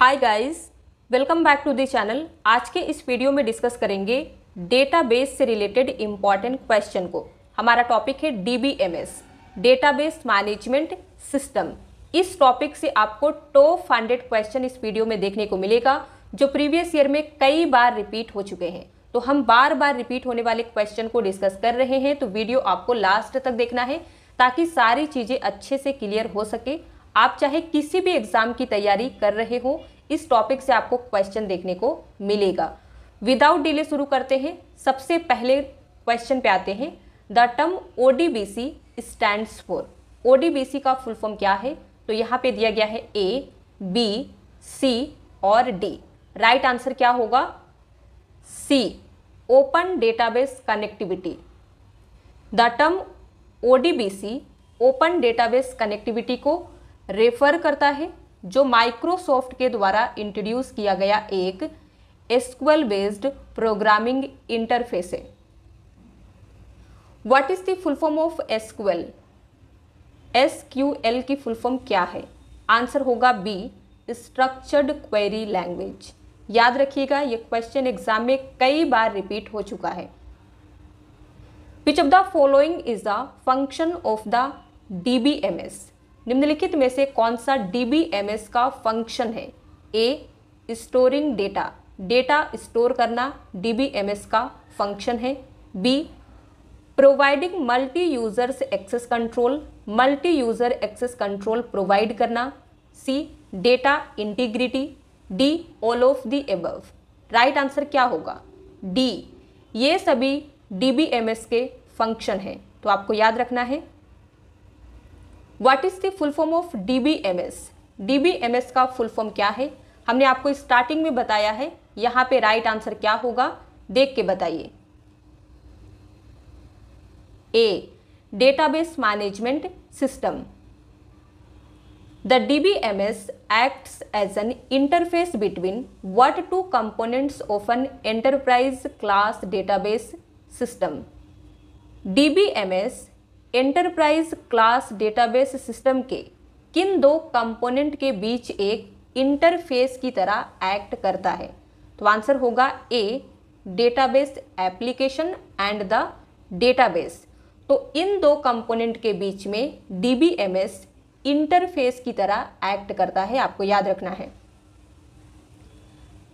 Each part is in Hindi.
Hi guys, welcome back to the channel. आज के इस वीडियो में डिस्कस करेंगे डेटाबेस से रिलेटेड इम्पॉर्टेंट क्वेश्चन को। हमारा टॉपिक है डीबीएमएस, डेटाबेस मैनेजमेंट सिस्टम। इस टॉपिक से आपको टॉप 100 क्वेश्चन इस वीडियो में देखने को मिलेगा जो प्रीवियस ईयर में कई बार रिपीट हो चुके हैं। तो हम बार बार रिपीट होने वाले क्वेश्चन को डिस्कस कर रहे हैं, तो वीडियो आपको लास्ट तक देखना है ताकि सारी चीजें अच्छे से क्लियर हो सके। आप चाहे किसी भी एग्जाम की तैयारी कर रहे हो, इस टॉपिक से आपको क्वेश्चन देखने को मिलेगा। विदाउट डिले शुरू करते हैं। सबसे पहले क्वेश्चन पे आते हैं। The term ODBC stands for. ODBC का फुल फॉर्म क्या है? तो यहाँ पे दिया गया है ए, बी, सी और डी। राइट आंसर क्या होगा? C, open database connectivity. The term ODBC open database connectivity को रेफर करता है, जो माइक्रोसॉफ्ट के द्वारा इंट्रोड्यूस किया गया एक एसक्यूएल बेस्ड प्रोग्रामिंग इंटरफेस है। What is the full form of SQL? SQL की फुल फॉर्म क्या है? आंसर होगा बी, स्ट्रक्चर्ड क्वेरी लैंग्वेज। याद रखिएगा, ये क्वेश्चन एग्जाम में कई बार रिपीट हो चुका है। Which of the following is the function of the DBMS? निम्नलिखित में से कौन सा डीबीएमएस का फंक्शन है? A, storing data, data store करना डीबीएमएस का फंक्शन है। B, providing multi users access control, multi user access control provide करना। C, data integrity. D, all of the above. Right answer क्या होगा? डी, ये सभी डीबीएमएस के फंक्शन हैं। तो आपको याद रखना है। What is the full form of DBMS? DBMS का फुल फॉर्म क्या है? हमने आपको स्टार्टिंग में बताया है। यहाँ पे राइट आंसर क्या होगा, देख के बताइए। A, database management system. The DBMS acts as an interface between what two components of an enterprise class database system? DBMS enterprise class database system के किन दो कंपोनेंट के बीच एक इंटरफेस की तरह एक्ट करता है? तो आंसर होगा A, database application and the database. तो इन दो कंपोनेंट के बीच में डीबीएमएस इंटरफेस की तरह एक्ट करता है, आपको याद रखना है।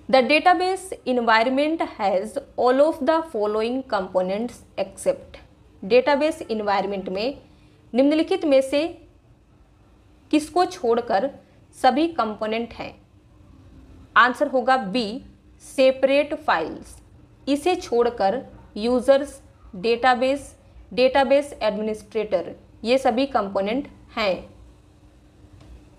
The database environment has all of the following components except. Database environment में निम्नलिखित में से किसको छोड़कर सभी कंपोनेंट हैं? आंसर होगा बी, सेपरेट फाइल्स। इसे छोड़कर यूजर्स, डेटाबेस, डेटाबेस एडमिनिस्ट्रेटर, ये सभी कंपोनेंट हैं।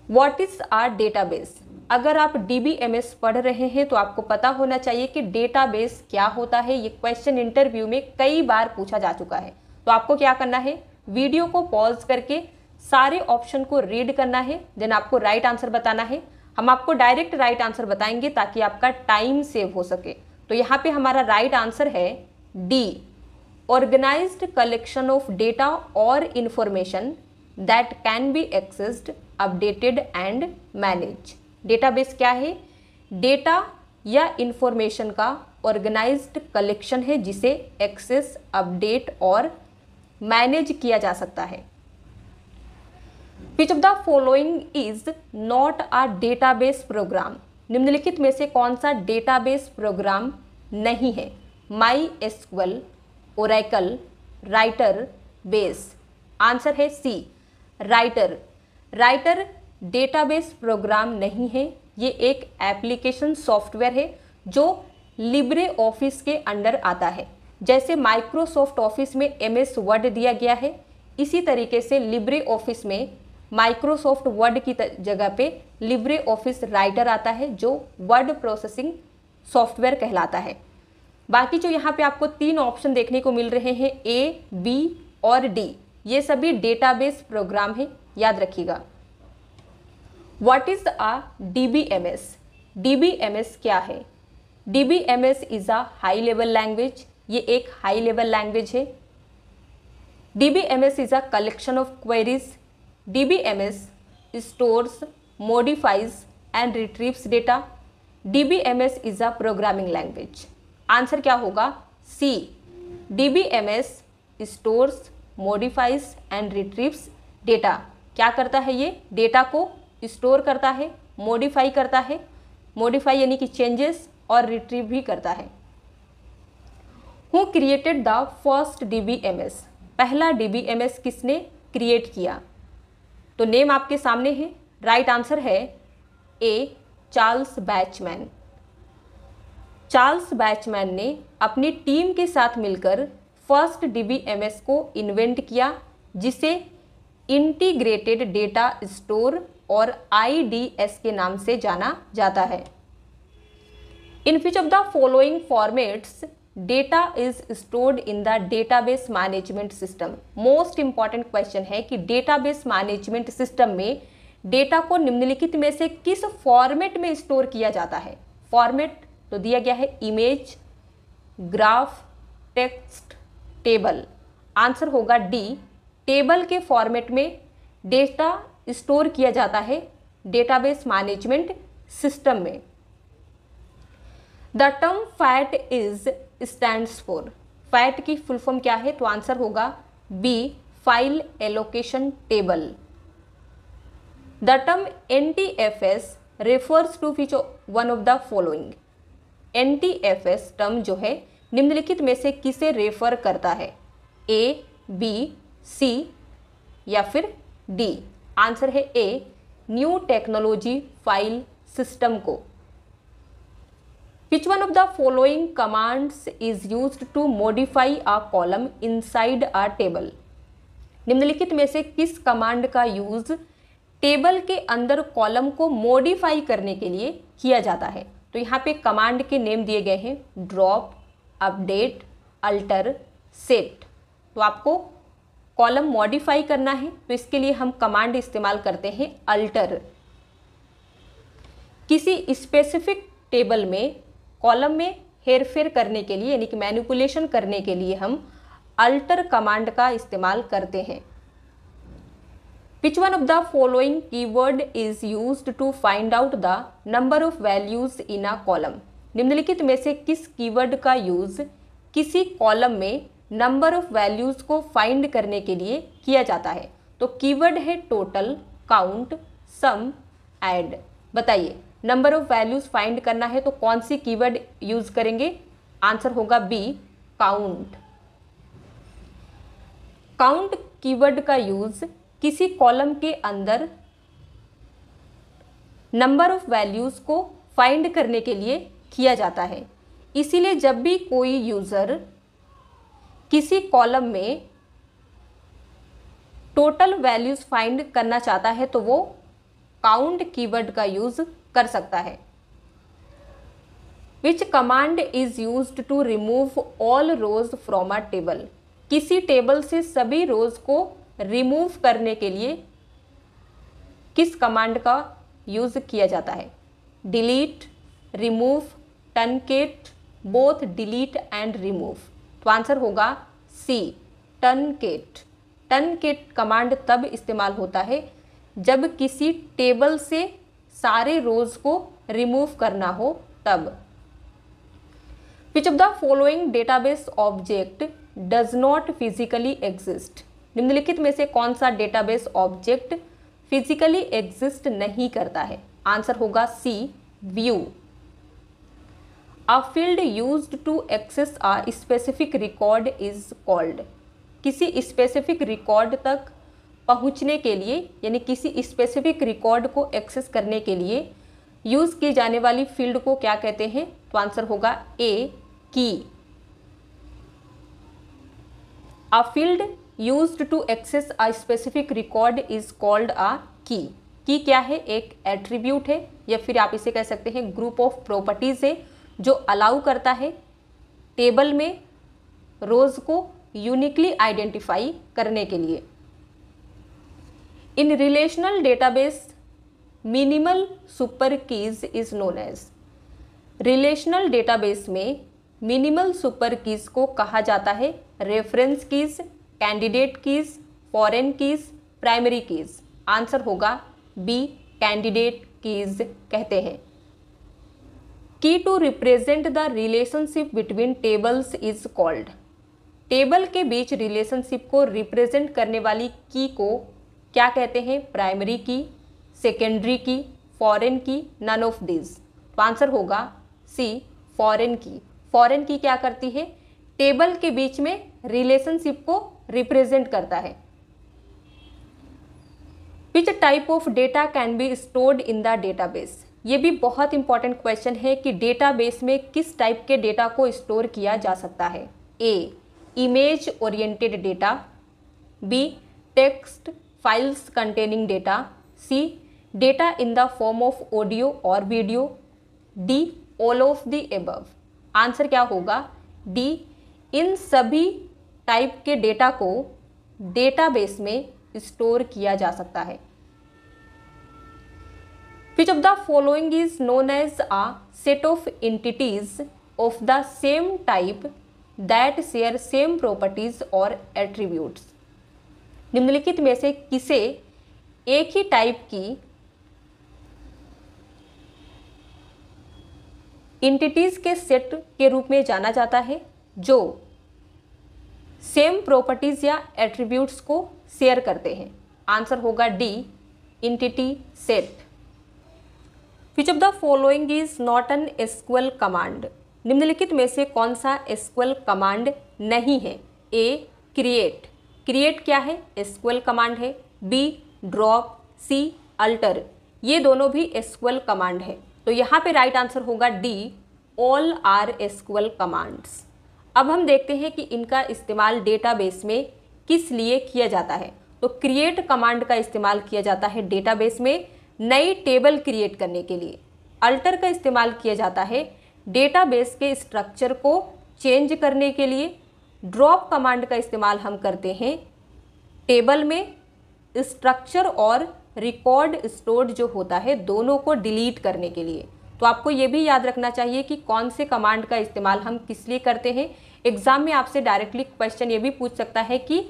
What is are database? अगर आप डीबीएमएस पढ़ रहे हैं तो आपको पता होना चाहिए कि डेटाबेस क्या होता है। ये क्वेश्चन इंटरव्यू में कई बार पूछा जा चुका है। तो आपको क्या करना है, वीडियो को पॉज करके सारे ऑप्शन को रीड करना है, देन आपको राइट आंसर बताना है। हम आपको डायरेक्ट राइट आंसर बताएंगे ताकि आपका टाइम सेव हो सके। तो यहाँ पे हमारा राइट आंसर है D, organised collection of data और information that can be accessed, updated and manage. Database क्या है? डेटा या इंफॉर्मेशन का ऑर्गेनाइज्ड कलेक्शन है जिसे एक्सेस, अपडेट और मैनेज किया जा सकता है। Which of the following is not a database program? निम्नलिखित में से कौन सा डेटाबेस प्रोग्राम नहीं है? MySQL, Oracle, writer, base. Answer है C, writer. Writer database program नहीं है, ये एक एप्लीकेशन सॉफ्टवेयर है जो लिब्रे ऑफिस के अंडर आता है। जैसे माइक्रोसॉफ्ट ऑफिस में एमएस वर्ड दिया गया है, इसी तरीके से लिब्रे ऑफिस में माइक्रोसॉफ्ट वर्ड की जगह पे लिब्रे ऑफिस राइटर आता है, जो वर्ड प्रोसेसिंग सॉफ्टवेयर कहलाता है। बाकी जो यहाँ पे आपको 3 ऑप्शन देखने को मिल रहे हैं, ए, बी और डी, ये सभी डेटाबेस प्रोग्राम है, याद रखिएगा। What is a DBMS? DBMS क्या है? DBMS is a high level language. ये एक हाई लेवल लैंग्वेज है। DBMS is a collection of queries. DBMS stores, modifies and retrieves data. DBMS is a programming language. Answer क्या होगा? C. DBMS stores, modifies and retrieves data. क्या करता है ये? डेटा को स्टोर करता है, मॉडिफाई करता है, मॉडिफाई यानी कि चेंजेस, और रिट्रीव भी करता है. Who created the first DBMS? पहला DBMS किसने क्रिएट किया? तो नेम आपके सामने है. राइट आंसर है ए. चार्ल्स बैचमैन. चार्ल्स बैचमैन ने अपनी टीम के साथ मिलकर फर्स्ट DBMS को इन्वेंट किया, जिसे इंटीग्रेटेड डेटा स्टोर और IDS के नाम से जाना जाता है. In which of the following formats data is stored in the database management system? Most important question है कि डेटाबेस मैनेजमेंट सिस्टम में डेटा को निम्नलिखित में से किस फॉर्मेट में स्टोर किया जाता है? फॉर्मेट तो दिया गया है image, graph, text, table. Answer होगा डी. टेबल के फॉर्मेट में डेटा स्टोर किया जाता है डेटाबेस मैनेजमेंट सिस्टम में. The term FAT is stands for. FAT की फुल फॉर्म क्या है? तो आंसर होगा B. File allocation table. The term NTFS refers to which one of the following? NTFS term जो है निम्नलिखित में से किसे रेफर करता है? ए, बी, सी या फिर डी? आंसर है ए. न्यू टेक्नोलॉजी फाइल सिस्टम को. Which one of the following commands is used to modify a column inside a table? निम्नलिखित में से किस कमांड का यूज टेबल के अंदर कॉलम को मॉडिफाई करने के लिए किया जाता है? तो यहाँ पे कमांड के नेम दिए गए हैं ड्रॉप, अपडेट, अल्टर, सेट. तो आपको कॉलम मॉडिफाई करना है तो इसके लिए हम कमांड इस्तेमाल करते हैं अल्टर. किसी स्पेसिफिक टेबल में कॉलम में हेरफेर करने के लिए यानी कि मैनिपुलेशन करने के लिए हम अल्टर कमांड का इस्तेमाल करते हैं. Which one of the following keyword is used to find out the number of values in a column? निम्नलिखित में से किस कीवर्ड का यूज किसी कॉलम में नंबर ऑफ वैल्यूज को फाइंड करने के लिए किया जाता है? तो कीवर्ड है टोटल, काउंट, सम, ऐड. बताइए, नंबर ऑफ वैल्यूज फाइंड करना है तो कौन सी कीवर्ड यूज करेंगे? आंसर होगा बी. काउंट. काउंट कीवर्ड का यूज किसी कॉलम के अंदर नंबर ऑफ वैल्यूज को फाइंड करने के लिए किया जाता है. इसीलिए जब भी कोई यूजर किसी कॉलम में टोटल वैल्यूज फाइंड करना चाहता है तो वो काउंट कीवर्ड का यूज कर सकता है. Which command is used to remove all rows from a table? किसी टेबल से सभी रोज को रिमूव करने के लिए किस कमांड का यूज किया जाता है? Delete, remove, truncate, both delete and remove. तो आंसर होगा सी. टर्नकेट. टर्नकेट कमांड तब इस्तेमाल होता है जब किसी टेबल से सारे रोज को रिमूव करना हो तब. विच of the following database object does not physically exist? निम्नलिखित में से कौन सा डेटाबेस ऑब्जेक्ट फिजिकली एग्जिस्ट नहीं करता है? आंसर होगा C. View. A field used to access a specific record is called? किसी स्पेसिफिक रिकॉर्ड तक पहुंचने के लिए यानी किसी स्पेसिफिक रिकॉर्ड को एक्सेस करने के लिए यूज की जाने वाली फील्ड को क्या कहते हैं? तो आंसर होगा A. Key. A field used to access a specific record is called a key. Key क्या है? एक एट्रीब्यूट है या फिर आप इसे कह सकते हैं ग्रुप ऑफ प्रॉपर्टीज है जो अलाउ करता है टेबल में रोज को यूनिकली आइडेंटिफाई करने के लिए. In relational database minimal super keys is known as? Relational database में मिनिमल सुपर कीज को कहा जाता है reference keys, candidate keys, foreign keys, primary keys. Answer होगा बी. कैंडिडेट कीज कहते हैं। Key to represent the relationship between tables is called. Table के बीच रिलेशनशिप को रिप्रेजेंट करने वाली की को क्या कहते हैं? प्राइमरी की, सेकेंडरी की, फॉरेन की, नन ऑफ दिस। तो आंसर होगा सी, फॉरेन की। फॉरेन की क्या करती है? टेबल के बीच में रिलेशनशिप को रिप्रेजेंट करता है। Which type of data can be stored in the database. ये भी बहुत इंपॉर्टेंट क्वेश्चन है कि डेटाबेस में किस टाइप के डेटा को स्टोर किया जा सकता है। A, image oriented data, B, text files containing data, C, data in the form of audio और video, D, all of the above. Answer क्या होगा? डी, इन सभी टाइप के डेटा को डेटाबेस में स्टोर किया जा सकता है। Which of the following is known as a set of entities of the same type that share same properties or attributes? निम्नलिखित में से किसे एक ही टाइप की इंटिटीज के सेट के रूप में जाना जाता है जो सेम प्रॉपर्टीज या एट्रीब्यूट्स को शेयर करते हैं? आंसर होगा D, entity set. Which of the following is not an SQL command? निम्नलिखित में से कौन सा SQL कमांड नहीं है? A, create. क्रिएट क्या है? SQL कमांड है। B, ड्रॉप, C, अल्टर, ये दोनों भी SQL कमांड है। तो यहाँ पे राइट आंसर होगा D, all are SQL commands. अब हम देखते हैं कि इनका इस्तेमाल डेटाबेस में किस लिए किया जाता है। तो क्रिएट कमांड का इस्तेमाल किया जाता है डेटाबेस में नई टेबल क्रिएट करने के लिए। अल्टर का इस्तेमाल किया जाता है डेटाबेस के स्ट्रक्चर को चेंज करने के लिए। ड्रॉप कमांड का इस्तेमाल हम करते हैं टेबल में स्ट्रक्चर और रिकॉर्ड स्टोर्ड जो होता है दोनों को डिलीट करने के लिए। तो आपको ये भी याद रखना चाहिए कि कौन से कमांड का इस्तेमाल हम किस लिए करते हैं। एग्जाम में आपसे डायरेक्टली क्वेश्चन ये भी पूछ सकता है कि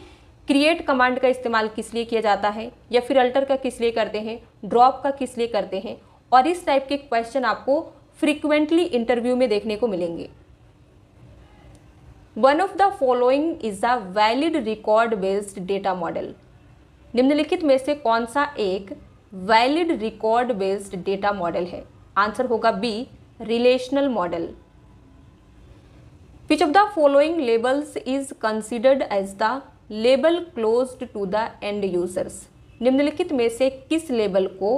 क्रिएट कमांड का इस्तेमाल किस लिए किया जाता है, या फिर अल्टर का किस लिए करते हैं, ड्रॉप का किस लिए करते हैं। और इस टाइप के क्वेश्चन आपको फ्रीक्वेंटली इंटरव्यू में देखने को मिलेंगे। One of the following is a valid record based data model. निम्नलिखित में से कौन सा एक valid record based data model है? आंसर होगा B, relational model. Which of the following labels is considered as the label closed to the end users. निम्नलिखित में से किस लेबल को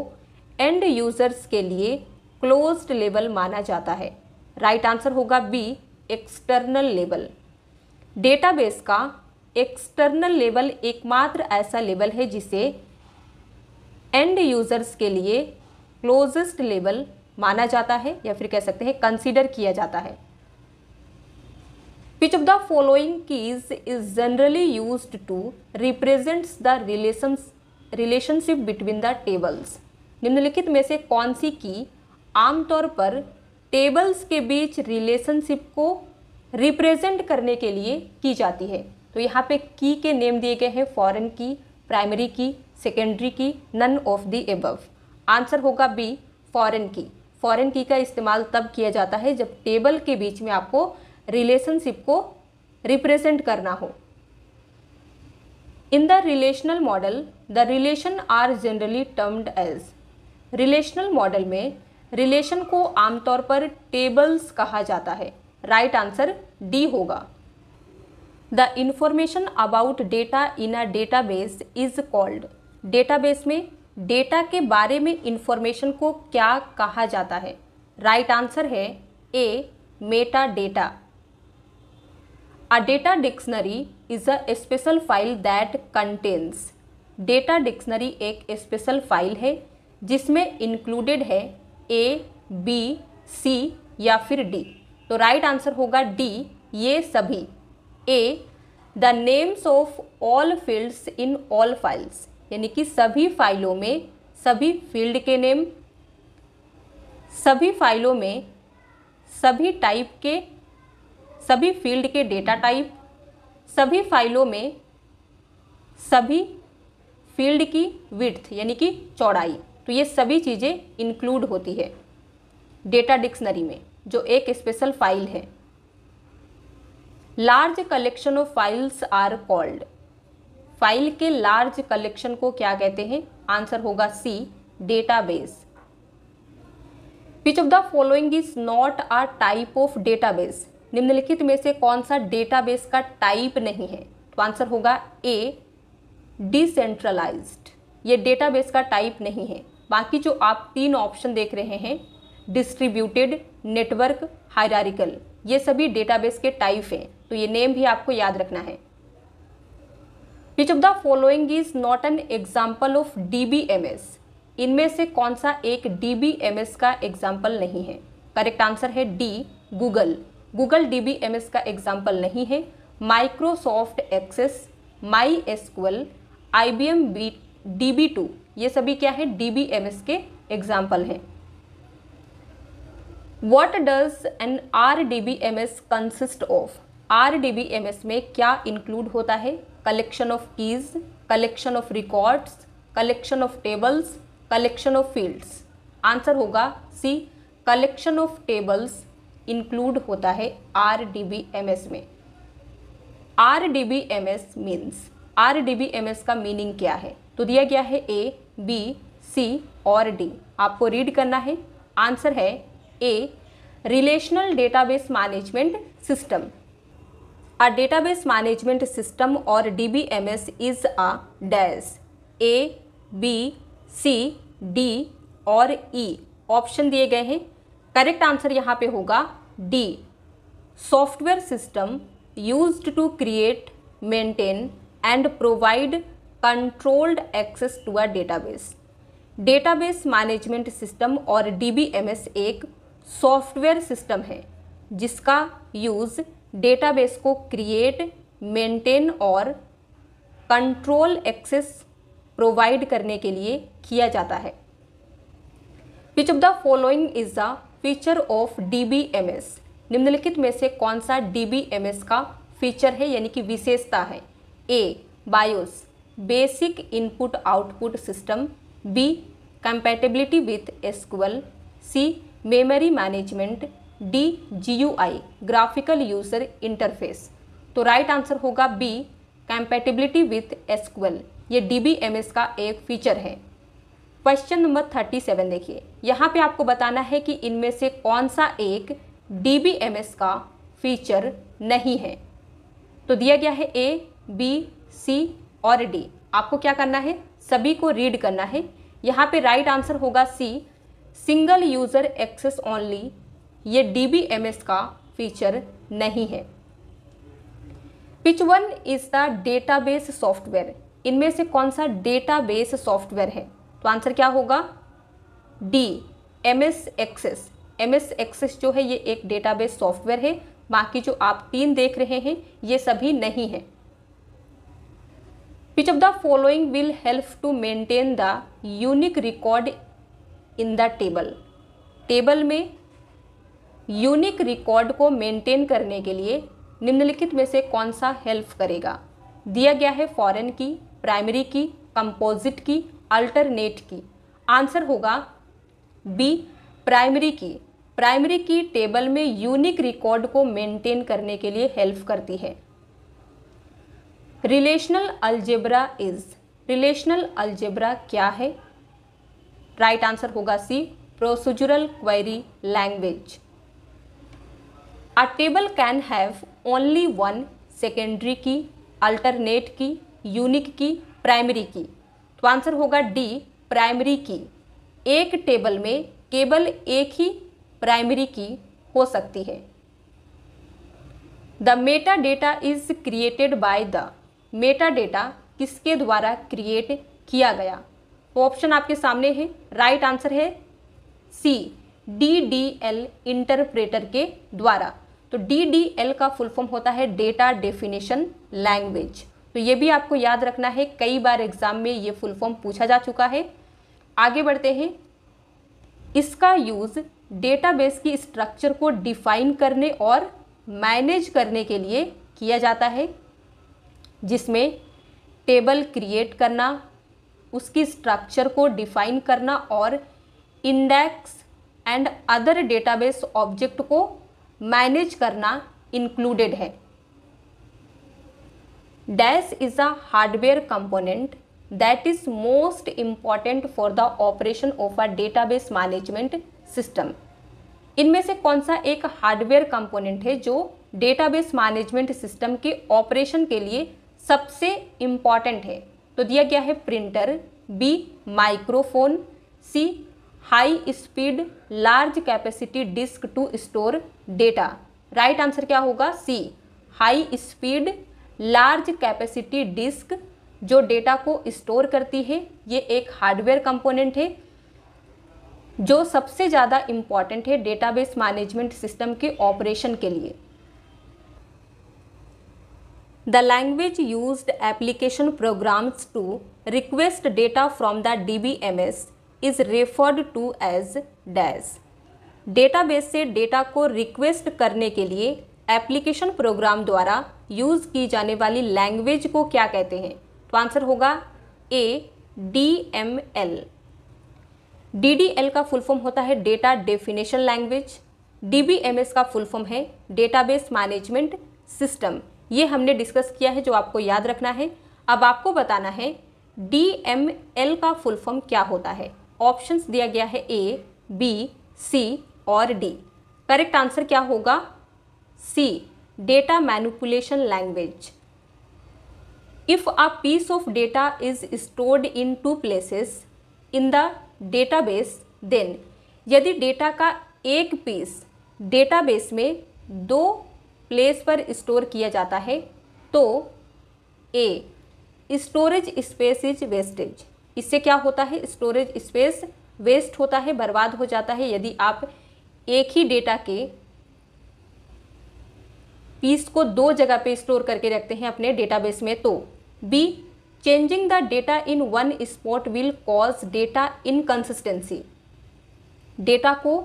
एंड यूजर्स के लिए क्लोज्ड लेबल माना जाता है? राइट आंसर होगा बी, एक्सटर्नल लेबल। डेटाबेस का एक्सटर्नल लेबल एकमात्र ऐसा लेबल है जिसे एंड यूजर्स के लिए क्लोजेस्ट लेबल माना जाता है, या फिर कह सकते हैं कंसीडर किया जाता है। Which of the following keys is generally used to represents the relationship between the tables? निम्नलिखित में से कौन सी की आमतौर पर टेबल्स के बीच रिलेशनशिप को रिप्रेजेंट करने के लिए की जाती है? तो यहाँ पे की के नेम दिए गए हैं फॉरेन की, primary key, secondary key, none of the above. Answer होगा B, foreign key. Foreign key का इस्तेमाल तब किया जाता है जब टेबल के बीच में आपको रिलेशनशिप को रिप्रेजेंट करना हो। In the relational model the relation are generally termed as. Relational model में रिलेशन को आमतौर पर टेबल्स कहा जाता है। राइट आंसर डी होगा। The information about data in a database is called. Database में डेटा के बारे में इंफॉर्मेशन को क्या कहा जाता है? राइट आंसर है A, meta data. A data dictionary is a special file that contains। Data dictionary एक स्पेशल फाइल है जिसमें इंक्लूडेड है ए, बी, सी या फिर डी। तो राइट आंसर होगा डी, ये सभी। A, the names of all fields in all files, यानी कि सभी फाइलों में सभी फील्ड के नेम, सभी फाइलों में सभी टाइप के सभी फील्ड के डेटा टाइप, सभी फाइलों में सभी फील्ड की विड्थ यानी कि चौड़ाई। तो तो ये सभी चीज़ें इंक्लूड होती है डेटा डिक्शनरी में, जो एक स्पेशल फाइल है। Large collection of files are called, file के लार्ज कलेक्शन को क्या कहते हैं? आंसर होगा C, database. Which of the following is not a type of database, निम्नलिखित में से कौन सा डेटाबेस का टाइप नहीं है? तो आंसर होगा ए, डिसेंट्रलाइज्ड, ये डेटाबेस का टाइप नहीं है। बाकी जो आप 3 ऑप्शन देख रहे हैं, डिस्ट्रीब्यूटेड, नेटवर्क, हायरार्किकल, ये सभी डेटाबेस के टाइप हैं, तो ये नेम भी आपको याद रखना है। Which of the following is not an example of DBMS, इनमें से कौन सा एक DBMS का एग्जाम्पल नहीं है? करेक्ट आंसर है डी, गूगल। गूगल DBMS का एग्जाम्पल नहीं है। Microsoft access, MySQL, IBM DB2, ये सभी क्या है? DBMS के एग्जाम्पल हैं। What does an RDBMS consist of? RDBMS में क्या इंक्लूड होता है? Collection of keys, collection of records, collection of tables, collection of fields. Answer होगा सी, कलेक्शन ऑफ टेबल्स इंक्लूड होता है RDBMS में। RDBMS मीन्स, RDBMS का मीनिंग क्या है? तो दिया गया है ए, बी, सी और डी, आपको रीड करना है। आंसर है A, relational database management system. A database management system और DBMS is a dash, A, B, C, D और ई ऑप्शन दिए गए हैं। करेक्ट आंसर यहाँ पे होगा D, software system used to create, maintain and provide controlled access to a database. Database management system और DBMS एक सॉफ्टवेयर सिस्टम है जिसका यूज़ डेटाबेस को क्रिएट, मेंटेन और कंट्रोल एक्सेस प्रोवाइड करने के लिए किया जाता है। Which of the following is the feature of DBMS, निम्नलिखित में से कौन सा DBMS का फीचर है यानी कि विशेषता है? A, BIOS, basic input output system, B, compatibility with SQL, C, memory management, D, GUI, graphical user interface. तो राइट आंसर होगा बी, कंपैटिबिलिटी विथ SQL, ये DBMS का एक फीचर है। क्वेश्चन नंबर 37 देखिए, यहाँ पे आपको बताना है कि इनमें से कौन सा एक DBMS का फीचर नहीं है। तो दिया गया है ए, बी, सी और डी, आपको क्या करना है? सभी को रीड करना है। यहाँ पे राइट आंसर होगा सी, सिंगल यूजर एक्सेस ओनली, ये DBMS का फीचर नहीं है। Which one is the database software, इनमें से कौन सा डेटाबेस सॉफ्टवेयर है? तो आंसर क्या होगा? D, MS access. MS access जो है ये एक डेटाबेस सॉफ्टवेयर है, बाकी जो आप 3 देख रहे हैं ये सभी नहीं है। Which of the following will help to maintain the unique record in the table, table में यूनिक रिकॉर्ड को मेंटेन करने के लिए निम्नलिखित में से कौन सा हेल्प करेगा? दिया गया है फॉरेन की, प्राइमरी की, composite key, alternate key. Answer होगा B, primary key. Primary key table में यूनिक रिकॉर्ड को मेंटेन करने के लिए हेल्प करती है। Relational algebra is, relational algebra क्या है? राइट आंसर होगा C, procedural query language. A table can have only one secondary key, alternate key, unique key, primary key. तो आंसर होगा डी, प्राइमरी की। एक टेबल में केवल एक ही प्राइमरी की हो सकती है। The Meta data is created by the, Meta data किसके द्वारा क्रिएट किया गया? तो ऑप्शन आपके सामने है। राइट आंसर है सी, DDL इंटरप्रेटर के द्वारा। तो DDL का फुल फॉर्म होता है डेटा डेफिनेशन लैंग्वेज। तो ये भी आपको याद रखना है, कई बार एग्जाम में ये फुल फॉर्म पूछा जा चुका है। आगे बढ़ते हैं। इसका यूज़ डेटाबेस की स्ट्रक्चर को डिफाइन करने और मैनेज करने के लिए किया जाता है, जिसमें टेबल क्रिएट करना, उसकी स्ट्रक्चर को डिफाइन करना और index and other database object को मैनेज करना इंक्लूडेड है। Dash is a hardware component that is most important for the operation of a database management system. इनमें से कौन सा एक हार्डवेयर कंपोनेंट है जो डेटाबेस मैनेजमेंट सिस्टम के ऑपरेशन के लिए सबसे इम्पॉर्टेंट है? तो दिया गया है printer, B microphone, C high speed large capacity disk to store data. Right answer क्या होगा? सी high speed large capacity disk जो डेटा को स्टोर करती है, ये एक हार्डवेयर कंपोनेंट है जो सबसे ज़्यादा इम्पॉर्टेंट है डेटाबेस मैनेजमेंट सिस्टम के ऑपरेशन के लिए। The language used application programs to request data from the DBMS is referred to as dash। Database से डेटा को रिक्वेस्ट करने के लिए एप्लीकेशन प्रोग्राम द्वारा यूज़ की जाने वाली लैंग्वेज को क्या कहते हैं? तो आंसर होगा ए DML। DDL का फुल फॉर्म होता है डेटा डेफिनेशन लैंग्वेज, DBMS का फुल फॉर्म है डेटाबेस मैनेजमेंट सिस्टम। ये हमने डिस्कस किया है जो आपको याद रखना है। अब आपको बताना है DML का फुल फॉर्म क्या होता है। ऑप्शंस दिया गया है A, B, C और D। करेक्ट आंसर क्या होगा? C data manipulation language. If a piece of data is stored in two places in the database then, यदि डेटा का एक पीस डेटाबेस में दो प्लेस पर स्टोर किया जाता है तो a storage space is wastage. इससे क्या होता है? स्टोरेज स्पेस वेस्ट होता है, बर्बाद हो जाता है यदि आप एक ही डेटा के पीस को दो जगह पे स्टोर करके रखते हैं अपने डेटाबेस में। तो be changing the data in one spot will cause data inconsistency. Data को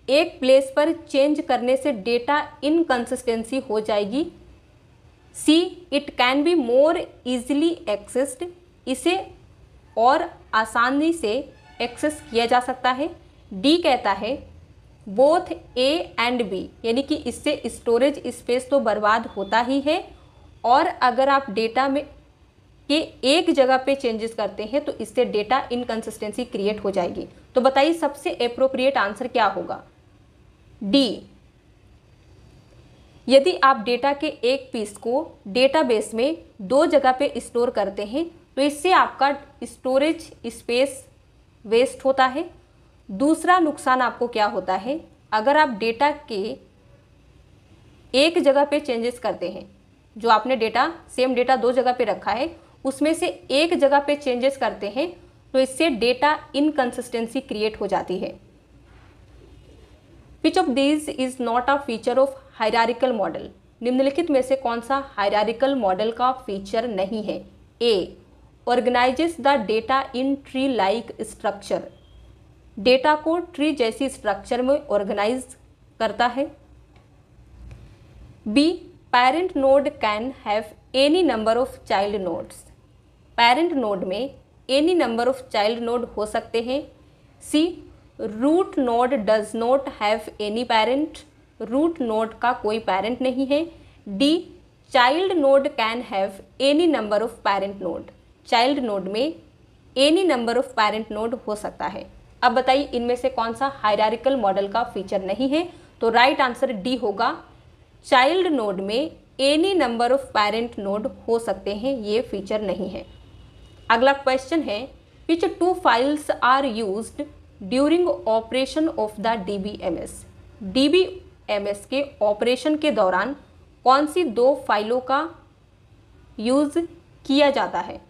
एक प्लेस पर चेंज करने से डेटा इनकंसिस्टेंसी हो जाएगी। See it can be more easily accessed, इसे और आसानी से एक्सेस किया जा सकता है। डी कहता है बोथ ए एंड बी, यानी कि इससे स्टोरेज स्पेस तो बर्बाद होता ही है और अगर आप डेटा में के एक जगह पे चेंजेस करते हैं तो इससे डेटा इनकंसिस्टेंसी क्रिएट हो जाएगी। तो बताइए सबसे एप्रोप्रिएट आंसर क्या होगा? डी। यदि आप डेटा के एक पीस को डेटाबेस में दो जगह पे स्टोर करते हैं तो इससे आपका स्टोरेज स्पेस वेस्ट होता है। दूसरा नुकसान आपको क्या होता है? अगर आप डेटा के एक जगह पे चेंजेस करते हैं, जो आपने डेटा सेम डेटा दो जगह पे रखा है उसमें से एक जगह पे चेंजेस करते हैं तो इससे डेटा इनकंसिस्टेंसी क्रिएट हो जाती है। Which of these is not a feature of hierarchical model? निम्नलिखित में से कौन सा हायरार्किकल मॉडल का फीचर नहीं है? A organises the data in tree like structure, data को ट्री जैसी स्ट्रक्चर में ऑर्गेनाइज करता है। B parent node can have any number of child nodes, parent node में any number of child node हो सकते हैं। C root node does not have any parent, root node का कोई पेरेंट नहीं है। D child node can have any number of parent node, child node में any number of parent node हो सकता है। अब बताइए इनमें से कौन सा हायरार्किकल मॉडल का फीचर नहीं है? तो राइट आंसर डी होगा, चाइल्ड नोड में any number of parent node हो सकते हैं, ये फीचर नहीं है। अगला क्वेश्चन है which two files are used during operation of the DBMS, DBMS के ऑपरेशन के दौरान कौन सी दो फाइलों का यूज किया जाता है?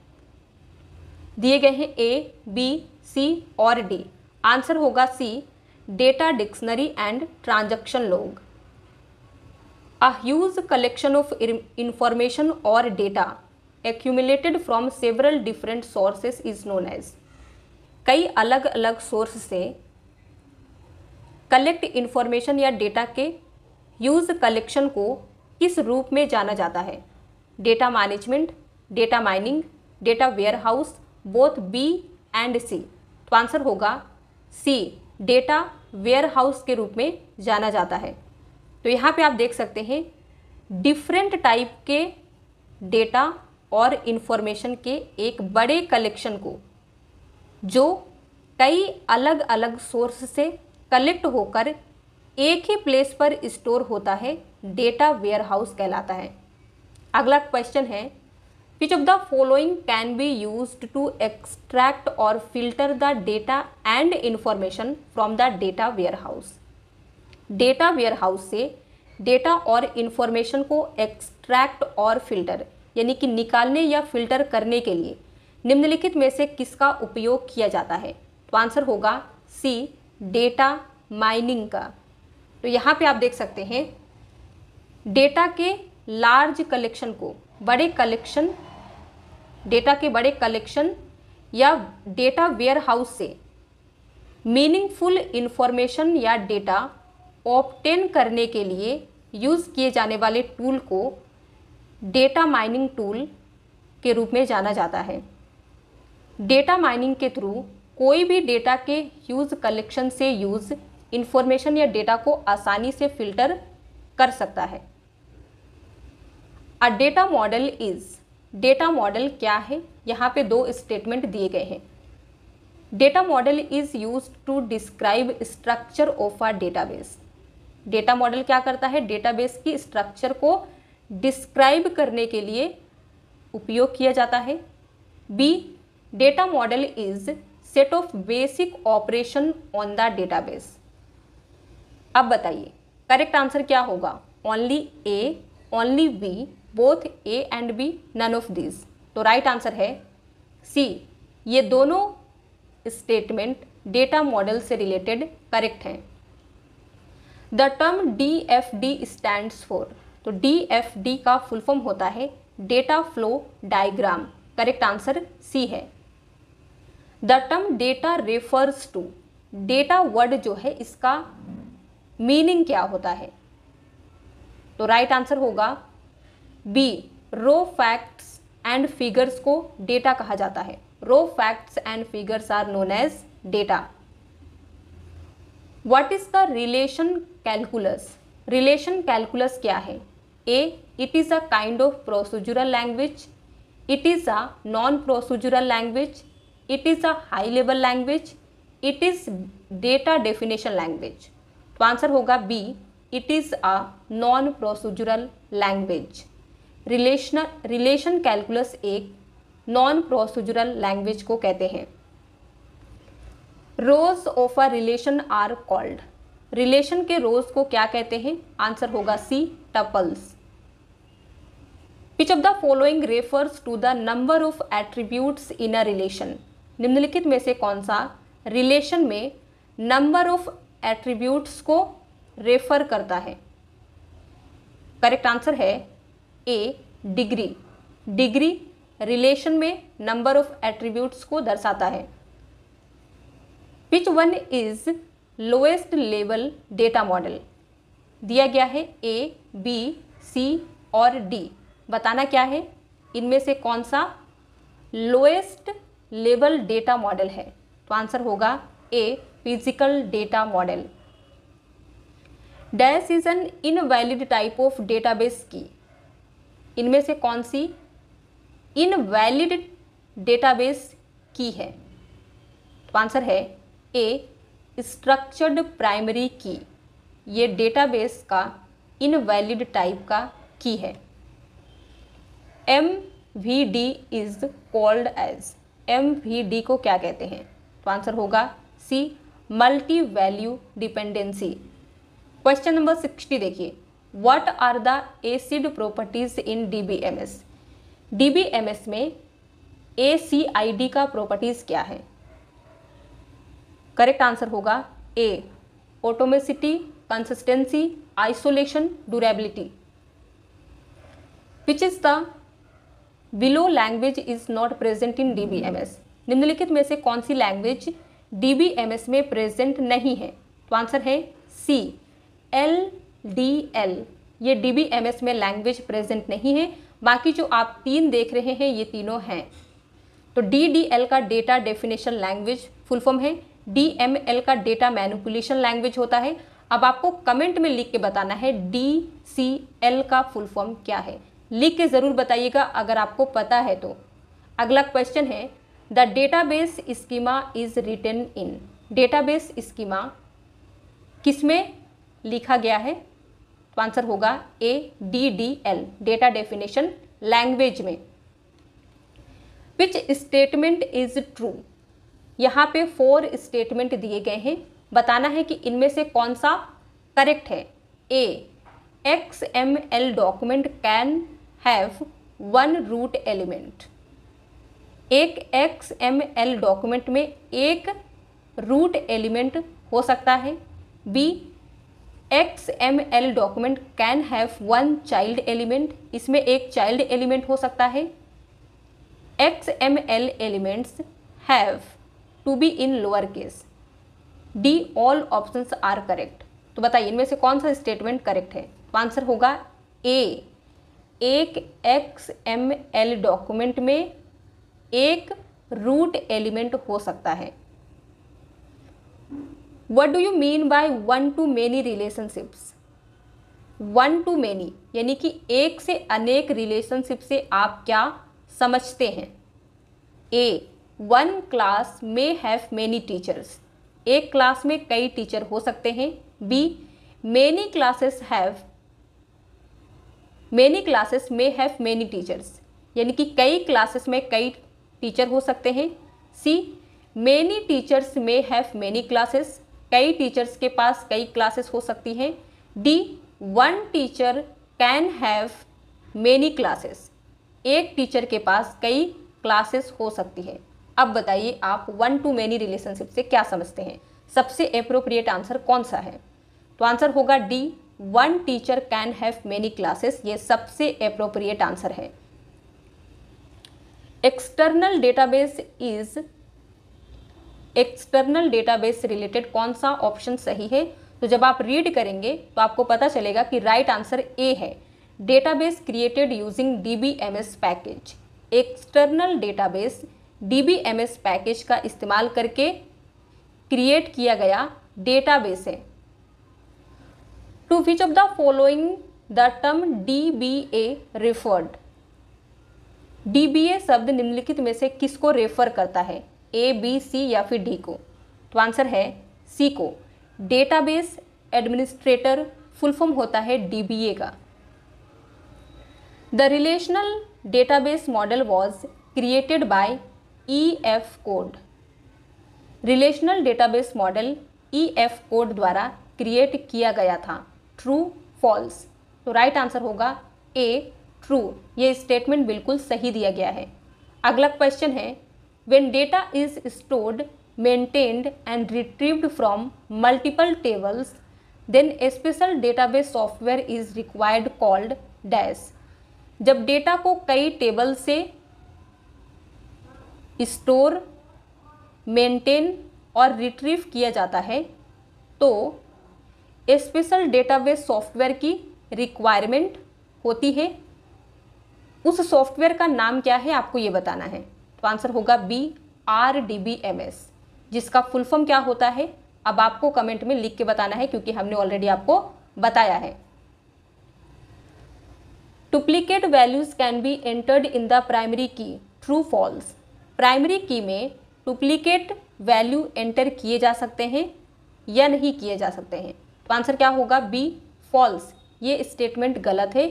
दिए गए हैं ए, बी, सी और डी। आंसर होगा C data dictionary and transaction log. A huge collection of information or data accumulated from several different sources is known as, कई अलग अलग सोर्स से कलेक्ट इंफॉर्मेशन या डेटा के यूज कलेक्शन को किस रूप में जाना जाता है? Data management, data mining, data warehouse both B and C. तो आंसर होगा सी, डेटा वेयर हाउस के रूप में जाना जाता है। तो यहाँ पे आप देख सकते हैं डिफरेंट टाइप के डेटा और इंफॉर्मेशन के एक बड़े कलेक्शन को जो कई अलग अलग सोर्स से कलेक्ट होकर एक ही प्लेस पर स्टोर होता है, डेटा वेयर हाउस कहलाता है। अगला क्वेश्चन है, which of the following can be used to extract और filter the data and information from the data warehouse. Data warehouse से डेटा और इंफॉर्मेशन को एक्सट्रैक्ट और फिल्टर यानी कि निकालने या फिल्टर करने के लिए निम्नलिखित में से किसका उपयोग किया जाता है। तो आंसर होगा सी, डेटा माइनिंग का। तो यहाँ पे आप देख सकते हैं डेटा के लार्ज कलेक्शन को, बड़े कलेक्शन, डेटा के बड़े कलेक्शन या डेटा वेयर हाउस से मीनिंगफुल इंफॉर्मेशन या डेटा ऑब्टेन करने के लिए यूज़ किए जाने वाले टूल को डेटा माइनिंग टूल के रूप में जाना जाता है। डेटा माइनिंग के थ्रू कोई भी डेटा के ह्यूज कलेक्शन से यूज इंफॉर्मेशन या डेटा को आसानी से फिल्टर कर सकता है। A data model is, data model क्या है? यहाँ पे दो स्टेटमेंट दिए गए हैं। Data model is use to describe structure of a database. Data model क्या करता है? डेटाबेस की स्ट्रक्चर को डिस्क्राइब करने के लिए उपयोग किया जाता है। B, data model is set of basic operation on the database. अब बताइए करेक्ट आंसर क्या होगा? Only A, only B, both A and B, none of this. तो राइट आंसर है सी, ये दोनों स्टेटमेंट डेटा मॉडल से रिलेटेड करेक्ट हैं। The term DFD stands for, तो DFD का फुल फॉर्म होता है data flow diagram. Correct answer C है। The term data refers to, data word जो है इसका मीनिंग क्या होता है? तो राइट आंसर होगा B, raw facts and figures को डेटा कहा जाता है। Raw facts and figures are known as data. What is the relation calculus? Relation calculus क्या है? A, it is a kind of procedural language, it is a non procedural language, it is a high level language, it is data definition language. तो आंसर होगा B, it is a non procedural language. Relation calculus एक नॉन प्रोसीजरल लैंग्वेज को कहते हैं। Rows of a relation are called, relation के रोज को क्या कहते हैं? आंसर होगा C, tuples. Which of the following refers to the number of attributes in a relation? निम्नलिखित में से कौन सा रिलेशन में नंबर ऑफ एट्रीब्यूट्स को रेफर करता है? करेक्ट आंसर है ए, डिग्री। डिग्री रिलेशन में नंबर ऑफ एट्रीब्यूट्स को दर्शाता है। Which one is lowest level data model? दिया गया है ए, बी, सी और डी। बताना क्या है? इनमें से कौन सा लोएस्ट लेवल डेटा मॉडल है? तो आंसर होगा A, physical data model. Dash is an invalid type of database key, इनमें से कौन सी इनवैलिड डेटाबेस की है? तो आंसर है ए, स्ट्रक्चर्ड प्राइमरी की। ये डेटाबेस का इनवैलिड टाइप का की है। MVD is called as, MVD को क्या कहते हैं? तो आंसर होगा C, multi value dependency. Question number 60 देखिए, what are the ACID properties in DBMS? DBMS में ACID का प्रॉपर्टीज क्या है? करेक्ट आंसर होगा A, atomicity, consistency, isolation, durability. Which is the below language is not present in DBMS? निम्नलिखित में से कौन सी लैंग्वेज DBMS में प्रेजेंट नहीं है? तो आंसर है सी, LDL। ये DBMS में लैंग्वेज प्रेजेंट नहीं है। बाकी जो आप तीन देख रहे हैं ये तीनों हैं। तो DDL का data definition language full form है, DML का डेटा मैनिपुलेशन लैंग्वेज होता है। अब आपको कमेंट में लिख के बताना है DCL का फुल फॉर्म क्या है, लिख के ज़रूर बताइएगा अगर आपको पता है तो। अगला क्वेश्चन है the database schema is written in, database schema किसमें लिखा गया है? तो आंसर होगा A DDL, data definition language में। विच स्टेटमेंट इज ट्रू, यहाँ पे 4 स्टेटमेंट दिए गए हैं, बताना है कि इनमें से कौन सा करेक्ट है। A XML document can have 1 root element, एक XML डॉक्यूमेंट में एक रूट एलिमेंट हो सकता है। B XML document can have 1 child element, इसमें एक चाइल्ड एलिमेंट हो सकता है। XML elements have to be in lower case. D all options are correct. तो बताइए इनमें से कौन सा स्टेटमेंट करेक्ट है? तो आंसर होगा A, एक XML डॉक्यूमेंट में एक रूट एलिमेंट हो सकता है। What do you mean by one to many relationships? One to many यानी कि एक से अनेक रिलेशनशिप से आप क्या समझते हैं? A one class may have many teachers, एक क्लास में कई टीचर हो सकते हैं। B many classes may have many teachers, यानी कि कई क्लासेस में कई टीचर हो सकते हैं। C many teachers may have many classes, कई टीचर्स के पास कई क्लासेस हो सकती हैं। D one teacher can have many classes, एक टीचर के पास कई क्लासेस हो सकती है। अब बताइए आप वन टू मेनी रिलेशनशिप से क्या समझते हैं, सबसे एप्रोप्रिएट आंसर कौन सा है? तो आंसर होगा D one teacher can have many classes, ये सबसे एप्रोप्रिएट आंसर है। एक्सटर्नल डेटाबेस रिलेटेड कौन सा ऑप्शन सही है? तो जब आप रीड करेंगे तो आपको पता चलेगा कि राइट आंसर A है, database created using DBMS package. External database DBMS package का इस्तेमाल करके क्रिएट किया गया डेटाबेस है। To which of the following the term DBA referred, DBA शब्द निम्नलिखित में से किसको रेफर करता है? A, B, C या फिर D को? तो आंसर है C को, डेटाबेस एडमिनिस्ट्रेटर फुल फॉर्म होता है DBA का। The relational database model was created by EF code, relational database model EF code द्वारा क्रिएट किया गया था। True false? तो राइट आंसर होगा A ट्रू, ये स्टेटमेंट बिल्कुल सही दिया गया है। अगला क्वेश्चन है when data is stored, maintained and retrieved from multiple tables, then a special database software is required called dash। जब डेटा को कई टेबल से स्टोर, मेंटेन और रिट्रीव किया जाता है तो स्पेशल डेटाबेस सॉफ्टवेयर की रिक्वायरमेंट होती है। उस सॉफ्टवेयर का नाम क्या है आपको ये बताना है। तो आंसर होगा B RDBMS, जिसका फुल फॉर्म क्या होता है अब आपको कमेंट में लिख के बताना है क्योंकि हमने ऑलरेडी आपको बताया है। Duplicate values can be entered in the primary की, ट्रू फॉल्स? प्राइमरी की में डुप्लीकेट वैल्यू एंटर किए जा सकते हैं या नहीं किए जा सकते हैं? तो आंसर क्या होगा B फॉल्स, ये स्टेटमेंट गलत है